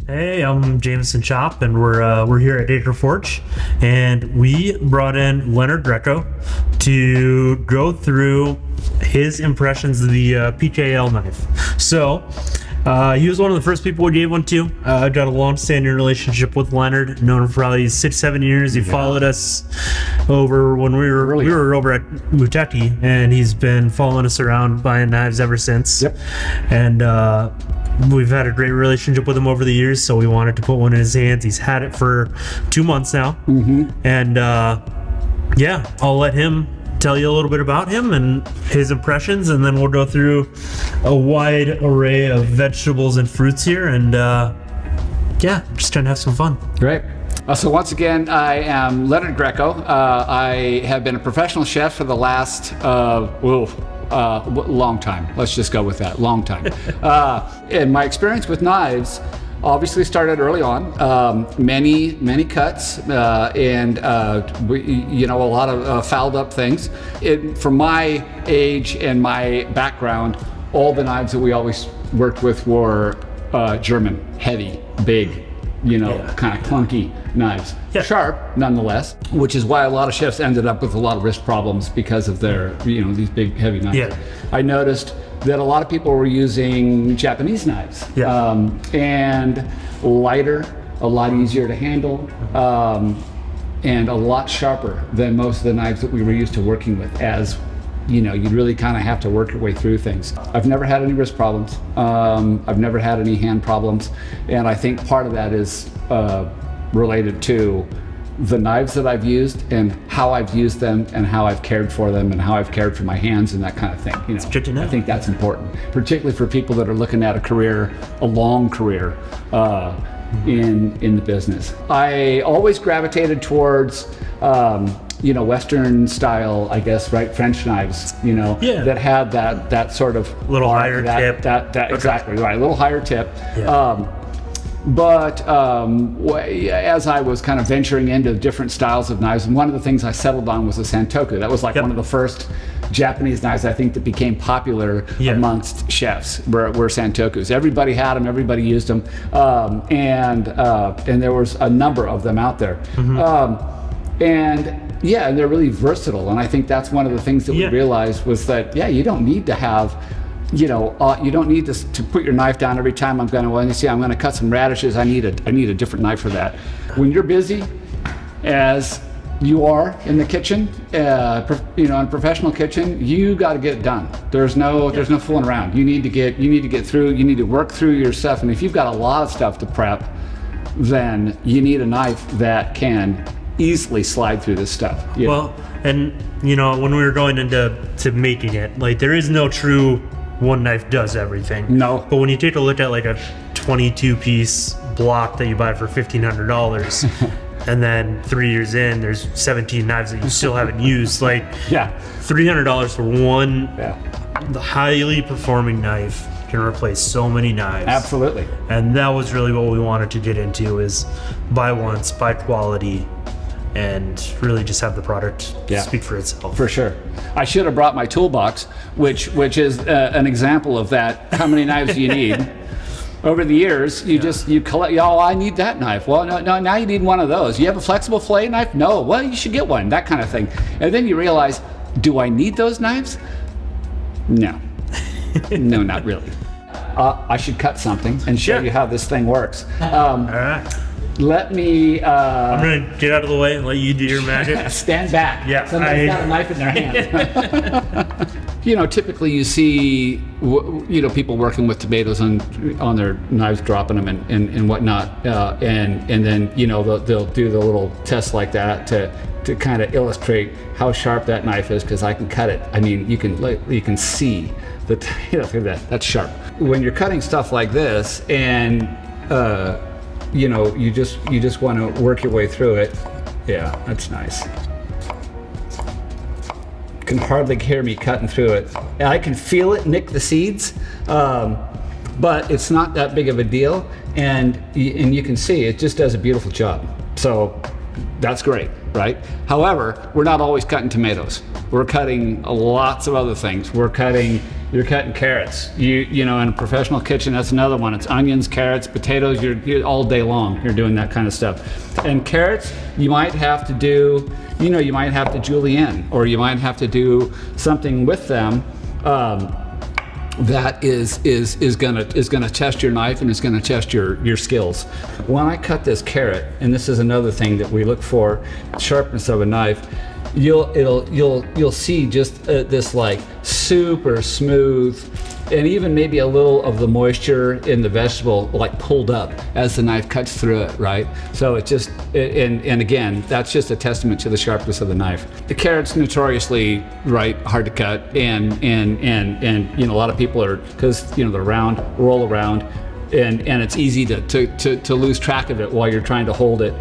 Hey, I'm Jameson Chop, and we're here at Acre Forge, and we brought in Leonard Greco to go through his impressions of the PKL knife. So he was one of the first people we gave one to. I've got a long-standing relationship with Leonard, known him for probably 6-7 years. He followed us over when we were over at Muteki, and he's been following us around buying knives ever since. Yep. And we've had a great relationship with him over the years, so we wanted to put one in his hands. He's had it for 2 months now. And yeah, I'll let him tell you a little bit about him and his impressions, and then we'll go through a wide array of vegetables and fruits here, and yeah, just trying to have some fun. Great. So once again, I am Leonard Greco. I have been a professional chef for the last long time. Let's just go with that, long time. And my experience with knives obviously started early on. Many cuts and a lot of fouled up things. For my age and my background, all the knives that we always worked with were German, heavy, big, kind of clunky knives. Yeah. Sharp, nonetheless, which is why a lot of chefs ended up with a lot of wrist problems because of their, these big, heavy knives. Yeah. I noticed that a lot of people were using Japanese knives, and lighter, a lot easier to handle, and a lot sharper than most of the knives that we were used to working with. As you really kind of have to work your way through things. I've never had any wrist problems. I've never had any hand problems, and I think part of that is related to the knives that I've used and how I've used them and how I've cared for them and how I've cared for my hands and that kind of thing. It's good to know. I think that's important, particularly for people that are looking at a long career in the business. I always gravitated towards Western style, I guess, right? French knives, that had that sort of little higher tip. Exactly right, a little higher tip. Yeah. But as I was kind of venturing into different styles of knives, and one of the things I settled on was a Santoku. That was like one of the first Japanese knives I think that became popular amongst chefs were Santokus. Everybody had them, everybody used them, and there was a number of them out there. And they're really versatile, and I think that's one of the things that we realized was that you don't need to have you don't need to put your knife down every time I'm going to cut some radishes. I need a different knife for that. When you're busy, as you are in the kitchen, in a professional kitchen, you got to get it done. There's no fooling around. You need to get through. You need to work through your stuff. And if you've got a lot of stuff to prep, then you need a knife that can easily slide through this stuff. Well, and when we were going into making it, like, there is no true one knife does everything. No. But when you take a look at like a 22-piece block that you buy for $1,500, and then 3 years in, there's 17 knives that you still haven't used. Like, $300 for one the highly performing knife can replace so many knives. Absolutely. And that was really what we wanted to get into, is buy once, buy quality, and really just have the product speak for itself. For sure. I should have brought my toolbox, which is an example of that. How many knives do you need? Over the years, you collect. I need that knife. Well, no. Now you need one of those. You have a flexible fillet knife? No. Well, you should get one. That kind of thing. And then you realize, do I need those knives? No. No, not really. I should cut something and show you how this thing works. All right. Let me. I'm gonna get out of the way and let you do your magic. Stand back. Yeah. Somebody's got a knife in their hand. Typically you see, people working with tomatoes on their knives, dropping them and whatnot, and then they'll do the little test like that to kind of illustrate how sharp that knife is, because I can cut it. I mean, you can see that. That's sharp. When you're cutting stuff like this, and you just want to work your way through it. Yeah, that's nice. Can hardly hear me cutting through it. I can feel it nick the seeds, but it's not that big of a deal, and you can see it just does a beautiful job. So that's great, right? However, we're not always cutting tomatoes. We're cutting lots of other things. We're cutting you're cutting carrots. You know, in a professional kitchen, that's another one. It's onions, carrots, potatoes. You're all day long. You're doing that kind of stuff. And carrots, you might have to do, you know, you might have to julienne, or you might have to do something with them that is gonna test your knife and is gonna test your skills. When I cut this carrot, and this is another thing that we look for, sharpness of a knife. You'll see just this like super smooth, and even maybe a little of the moisture in the vegetable like pulled up as the knife cuts through it, right? So it just, and again, that's just a testament to the sharpness of the knife. The carrot's notoriously, right, hard to cut, and you know, a lot of people are, because you know they're round, roll around, and it's easy to lose track of it while you're trying to hold it.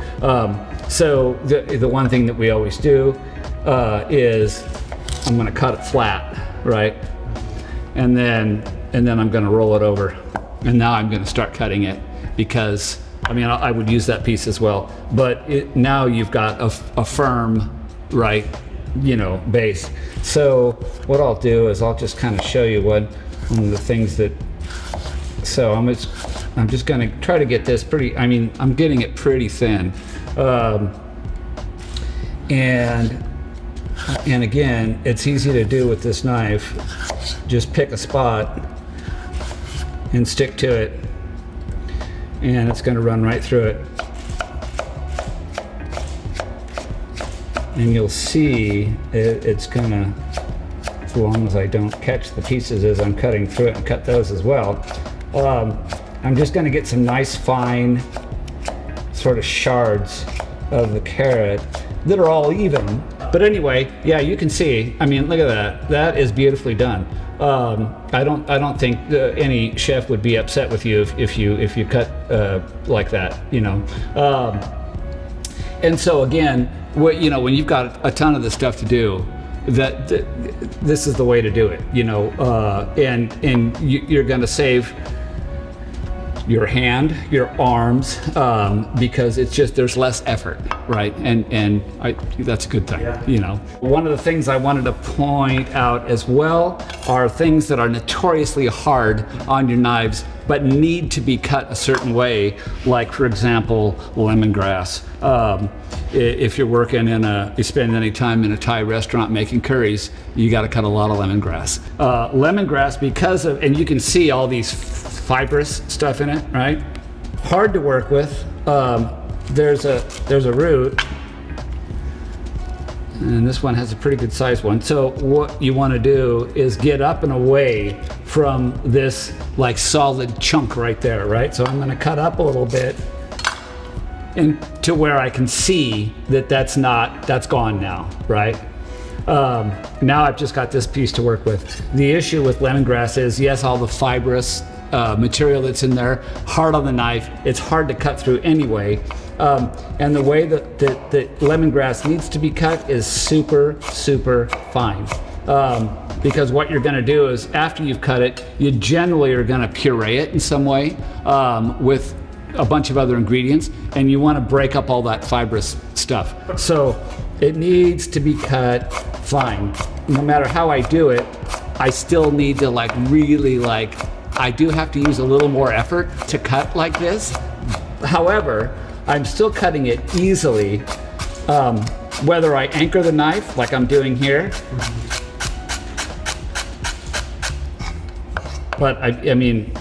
So the one thing that we always do is I'm going to cut it flat, right? And then I'm going to roll it over, and now I'm going to start cutting it, because I mean I would use that piece as well, but now you've got a firm, right, you know, base. So what I'll do is I'll just kind of show you one of the things that. So I'm just going to try to get this pretty. I mean, I'm getting it pretty thin, and again, it's easy to do with this knife. Just pick a spot and stick to it, and it's going to run right through it. And you'll see it's going to, as long as I don't catch the pieces as I'm cutting through it, and cut those as well. I'm just going to get some nice fine sort of shards of the carrot that are all even. But anyway, yeah, you can see, I mean, look at that. That is beautifully done. I don't think any chef would be upset with you if you cut like that, you know. And so again, you know, when you've got a ton of this stuff to do, this is the way to do it, you know. And you're going to save your hand, your arms, because it's just, there's less effort, right? And that's a good thing, yeah. You know. One of the things I wanted to point out as well are things that are notoriously hard on your knives, but need to be cut a certain way, like for example, lemongrass. If you're working you spend any time in a Thai restaurant making curries, you got to cut a lot of lemongrass. Lemongrass, because of, and you can see all these fibrous stuff in it, right? Hard to work with. There's a root, and this one has a pretty good sized one. So what you want to do is get up and away from this like solid chunk right there, right? So I'm going to cut up a little bit to where I can see that that's gone now, right? Now I've just got this piece to work with. The issue with lemongrass is, yes, all the fibrous material that's in there, hard on the knife, it's hard to cut through anyway. And the way that lemongrass needs to be cut is super, super fine. Because what you're gonna do is, after you've cut it, you generally are gonna puree it in some way with a bunch of other ingredients, and you wanna break up all that fibrous stuff. So it needs to be cut fine. No matter how I do it, I still need to really I do have to use a little more effort to cut like this. However, I'm still cutting it easily, whether I anchor the knife like I'm doing here. But I mean,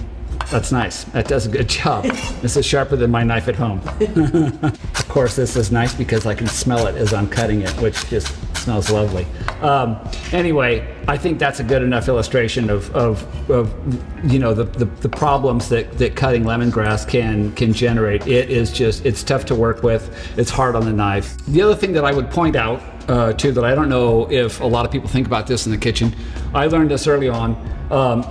that's nice. That does a good job. This is sharper than my knife at home. Of course, this is nice because I can smell it as I'm cutting it, which just smells lovely. Anyway, I think that's a good enough illustration of you know, the problems that cutting lemongrass can generate. It's tough to work with. It's hard on the knife. The other thing that I would point out too, that I don't know if a lot of people think about this in the kitchen. I learned this early on,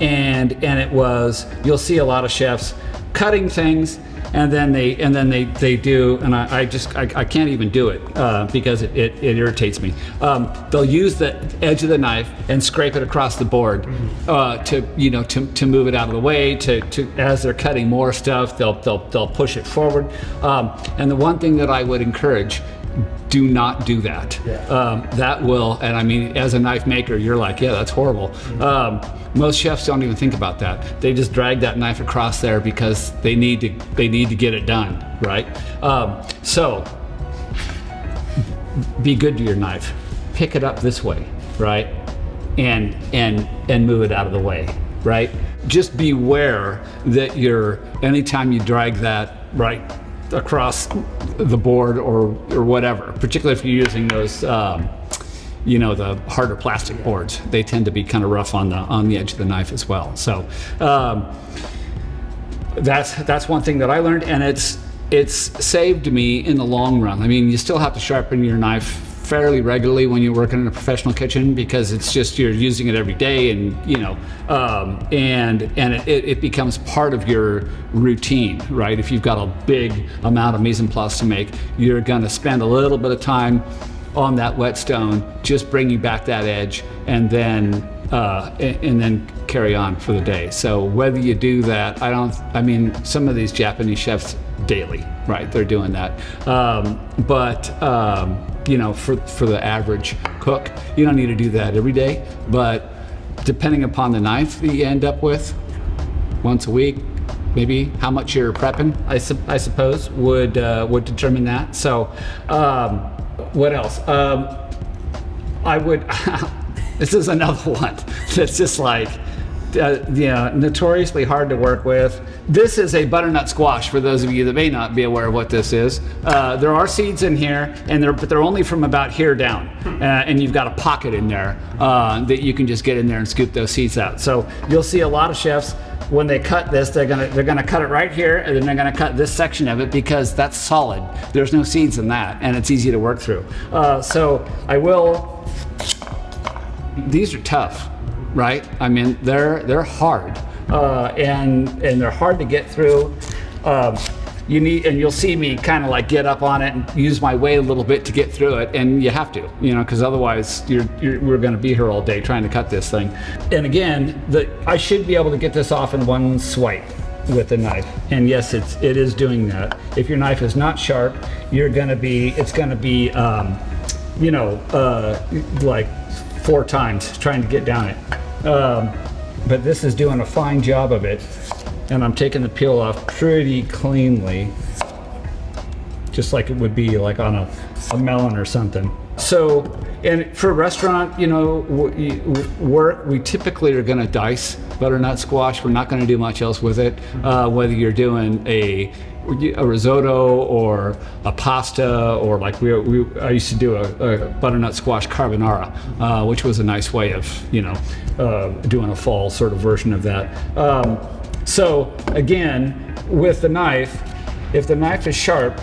and it was, you'll see a lot of chefs cutting things, and then they do, and I can't even do it because it irritates me. They'll use the edge of the knife and scrape it across the board to move it out of the way. To as they're cutting more stuff, they'll push it forward. And the one thing that I would encourage do not do that. Yeah. That will, and I mean, as a knife maker, you're like, yeah, that's horrible. Most chefs don't even think about that. They just drag that knife across there because they need to get it done, right? So be good to your knife. Pick it up this way, right? And move it out of the way, right? Just beware that anytime you drag that right across the board or whatever, particularly if you're using those, the harder plastic boards, they tend to be kind of rough on the edge of the knife as well. So that's one thing that I learned, and it's saved me in the long run. I mean, you still have to sharpen your knife fairly regularly when you're working in a professional kitchen, because it's just you're using it every day, and it becomes part of your routine, right? If you've got a big amount of mise en place to make, you're going to spend a little bit of time on that whetstone, just bringing back that edge, and then carry on for the day. So whether you do that, some of these Japanese chefs daily, right? They're doing that, for the average cook, you don't need to do that every day, but depending upon the knife that you end up with, once a week, maybe how much you're prepping, I suppose, would determine that. So what else? I would, this is another one that's just like, notoriously hard to work with. This is a butternut squash, for those of you that may not be aware of what this is. There are seeds in here, but they're only from about here down. And you've got a pocket in there that you can just get in there and scoop those seeds out. So you'll see a lot of chefs, when they cut this, they're gonna cut it right here, and then they're gonna cut this section of it because that's solid. There's no seeds in that, and it's easy to work through. These are tough, right? I mean, they're hard, and they're hard to get through. You'll see me kind of like get up on it and use my weight a little bit to get through it, and you have to, because otherwise we're going to be here all day trying to cut this thing. And again, I should be able to get this off in one swipe with the knife, and yes, it is doing that. If your knife is not sharp, it's going to be like 4 times trying to get down it. But this is doing a fine job of it, and I'm taking the peel off pretty cleanly, just like it would be like on a melon or something. So, and for a restaurant, we typically are going to dice butternut squash. We're not going to do much else with it. Whether you're doing a risotto or a pasta, or like I used to do a butternut squash carbonara, which was a nice way of doing a fall sort of version of that. So again, with the knife, if the knife is sharp,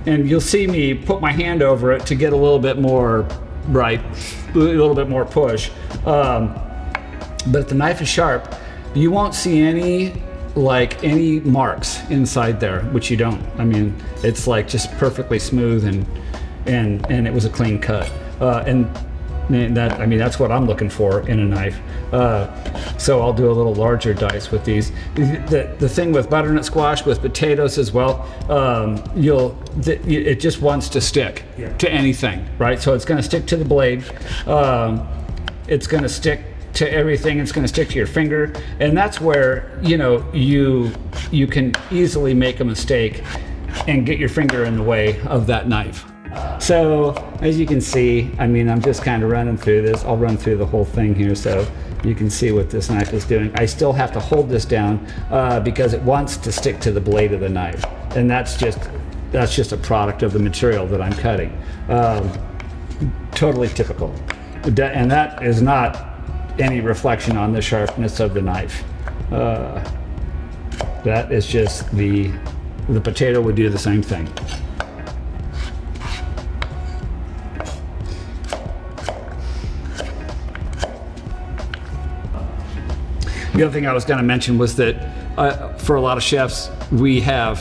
and you'll see me put my hand over it to get a little bit more push, but if the knife is sharp, you won't see any marks inside there, which you don't. I mean, it's like just perfectly smooth, and it was a clean cut. That's what I'm looking for in a knife. So I'll do a little larger dice with these. The thing with butternut squash, with potatoes as well, it just wants to stick to anything, right? So it's going to stick to the blade. It's going to stick to everything. It's going to stick to your finger, and that's where you can easily make a mistake and get your finger in the way of that knife. So as you can see, I'm just kind of running through this. I'll run through the whole thing here so you can see what this knife is doing. I still have to hold this down because it wants to stick to the blade of the knife, and that's just a product of the material that I'm cutting. Totally typical, and that is not any reflection on the sharpness of the knife. That is just the potato would do the same thing. The other thing I was going to mention was that for a lot of chefs, we have,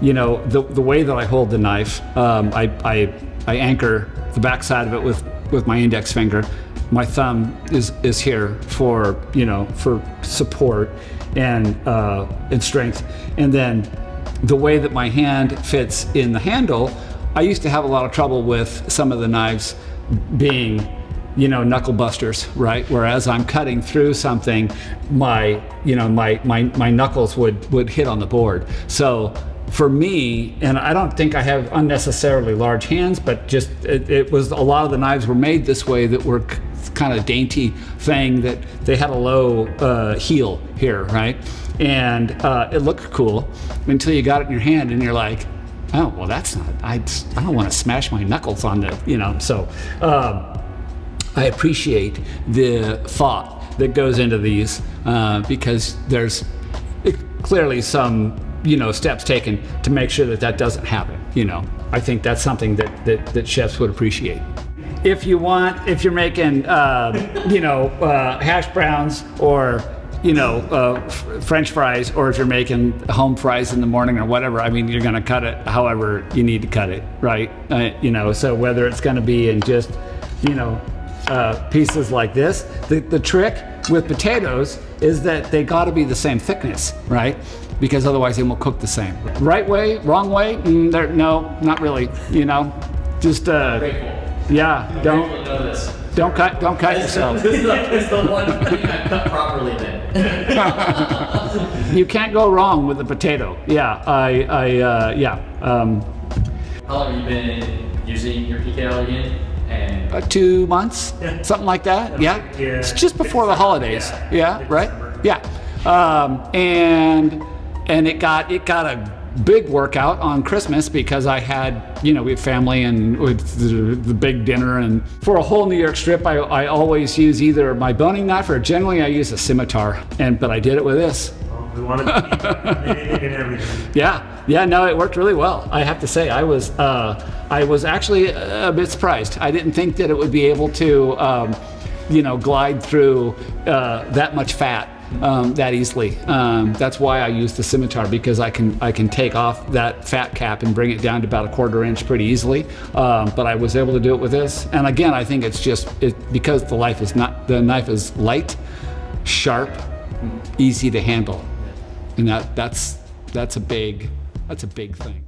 the way that I hold the knife, I anchor the backside of it with my index finger. My thumb is here for support and strength, and then the way that my hand fits in the handle, I used to have a lot of trouble with some of the knives being, knuckle busters, right? Whereas I'm cutting through something, my knuckles would hit on the board. So for me, and I don't think I have unnecessarily large hands, but just it was, a lot of the knives were made this way that were kind of dainty thing, that they had a low heel here, right? And it looked cool until you got it in your hand and you're like, oh, well, that's not, I don't want to smash my knuckles on the, so I appreciate the thought that goes into these because there's clearly some, steps taken to make sure that doesn't happen, I think that's something that chefs would appreciate. If you're making, hash browns or, French fries, or if you're making home fries in the morning or whatever, I mean, you're going to cut it however you need to cut it, right? So whether it's going to be in just, pieces like this, the trick with potatoes is that they got to be the same thickness, right? Because otherwise they won't cook the same. Right way, wrong way? No, not really. Just yeah, don't cut yourself. This is the one thing I cut properly then. You can't go wrong with a potato. Yeah, How long have you been using your PKL again? And 2 months, something like that. Yeah, it's just before the holidays. Yeah, right. Yeah, and it got a big workout on Christmas because I had, we had family and with the big dinner, and for a whole New York strip, I always use either my boning knife or generally I use a scimitar, but I did it with this. We wanted to keep anything and everything. Yeah, no, it worked really well. I have to say, I was actually a bit surprised. I didn't think that it would be able to, glide through that much fat that easily. That's why I use the scimitar, because I can take off that fat cap and bring it down to about 1/4 inch pretty easily. But I was able to do it with this. And again, I think it's just because the knife is light, sharp, easy to handle, and that's a big thing.